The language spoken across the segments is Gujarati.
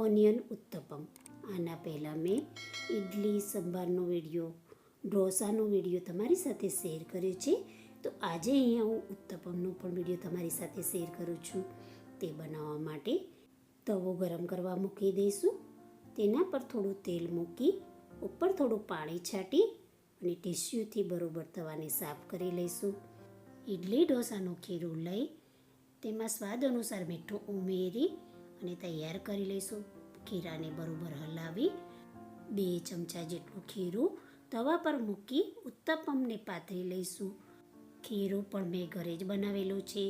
ઓનિયન ઉત્તપમ. આના પહેલાં મેં ઇડલી સંભારનો વિડીયો, ઢોસાનો વિડીયો તમારી સાથે શેર કર્યો છે. તો આજે અહીંયા હું ઉત્તપમનો પણ વિડીયો તમારી સાથે શેર કરું છું. તે બનાવવા માટે તવો ગરમ કરવા મૂકી દઈશું. તેના પર થોડું તેલ મૂકી ઉપર થોડું પાણી છાંટી અને ટીસ્યુથી બરોબર તવાને સાફ કરી લઈશું. ઇડલી ઢોસાનું ખીરું લઈ તેમાં સ્વાદ અનુસાર મીઠું ઉમેરી અને તૈયાર કરી લઈશું. ખીરાને બરોબર હલાવી 2 ચમચા જેટલું ખીરું તવા પર મૂકી ઉત્તપમને પાથરી લઈશું. ખીરું પણ મેં ઘરે જ બનાવેલું છે.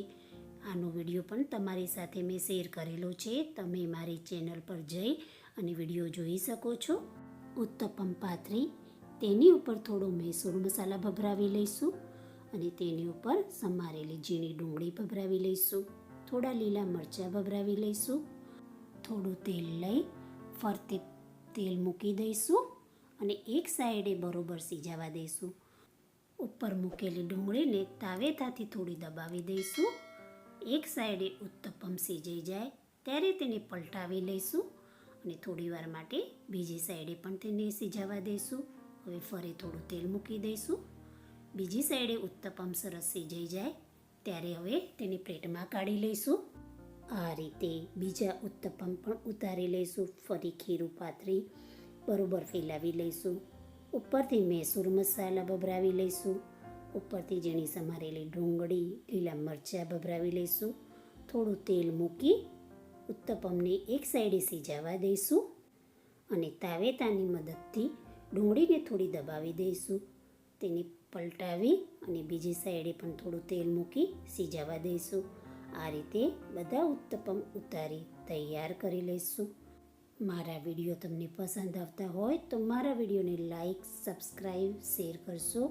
આનો વિડીયો પણ તમારી સાથે મેં શેર કરેલો છે. તમે મારી ચેનલ પર જઈ અને વિડીયો જોઈ શકો છો. ઉત્તપમ પાથરી તેની ઉપર થોડો મૈસૂર મસાલા ભભરાવી લઈશું અને તેની ઉપર સમારેલી ઝીણી ડુંગળી ભભરાવી લઈશું. થોડા લીલા મરચાં ભભરાવી લઈશું. થોડું તેલ લઈ ફરતે તેલ મૂકી દઈશું અને એક સાઈડે બરોબર સીજાવા દઈશું. ઉપર મૂકેલી ડુંગળીને તાવેતાથી થોડી દબાવી દઈશું. એક સાઈડે ઉત્તપમ સીજાઈ જાય ત્યારે તેને પલટાવી લઈશું અને થોડી વાર માટે બીજી સાઈડે પણ તેને સીજાવા દઈશું. હવે ફરી થોડું તેલ મૂકી દઈશું. બીજી સાઈડે ઉત્તપમ સરસ સીજાઈ જાય ત્યારે હવે તેને પ્લેટમાં કાઢી લઈશું. આ રીતે બીજા ઉત્તપમ પણ ઉતારી લઈશું. ફરી ખીરું પાથરી બરોબર ફેલાવી લઈશું. ઉપરથી મૈસૂર મસાલા ભભરાવી લઈશું. ઉપરથી ઝીણી સમારેલી ડુંગળી, લીલા મરચાં ભભરાવી લઈશું. થોડું તેલ મૂકી ઉત્તપમને એક સાઈડે સીજાવા દઈશું અને તાવેતાની મદદથી ડુંગળીને થોડી દબાવી દઈશું. તેને પલટાવી અને બીજી સાઈડે પણ થોડું તેલ મૂકી સીજાવા દઈશું. આ રીતે બધા ઉત્તપમ ઉતારી તૈયાર કરી લઈશું. મારા વિડીયો તમને પસંદ આવતા હોય તો મારા વિડીયોને લાઈક, સબસ્ક્રાઈબ, શેર કરશો,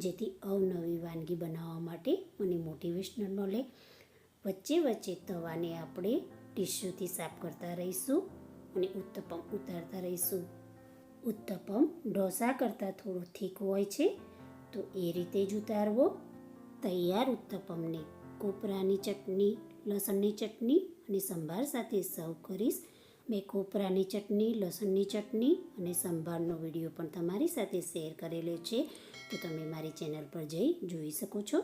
જેથી અવનવી વાનગી બનાવવા માટે મને મોટિવેશનલ મળે. વચ્ચે વચ્ચે તવાને આપણે ટીસ્યુથી સાફ કરતા રહીશું અને ઉત્તપમ ઉતારતા રહીશું. ઉત્તપમ ઢોસા કરતાં થોડો થીક હોય છે, તો એ રીતે જ ઉતારવો. તૈયાર ઉત્તપમને કોપરાની ચટણી, લસણની ચટણી અને સંભાર સાથે સર્વ કરીશ. મેં કોપરાની ચટણી, લસણની ચટણી અને સંભારનો વિડીયો પણ તમારી સાથે શેર કરેલો છે, તો તમે મારી ચેનલ પર જઈ જોઈ શકો છો.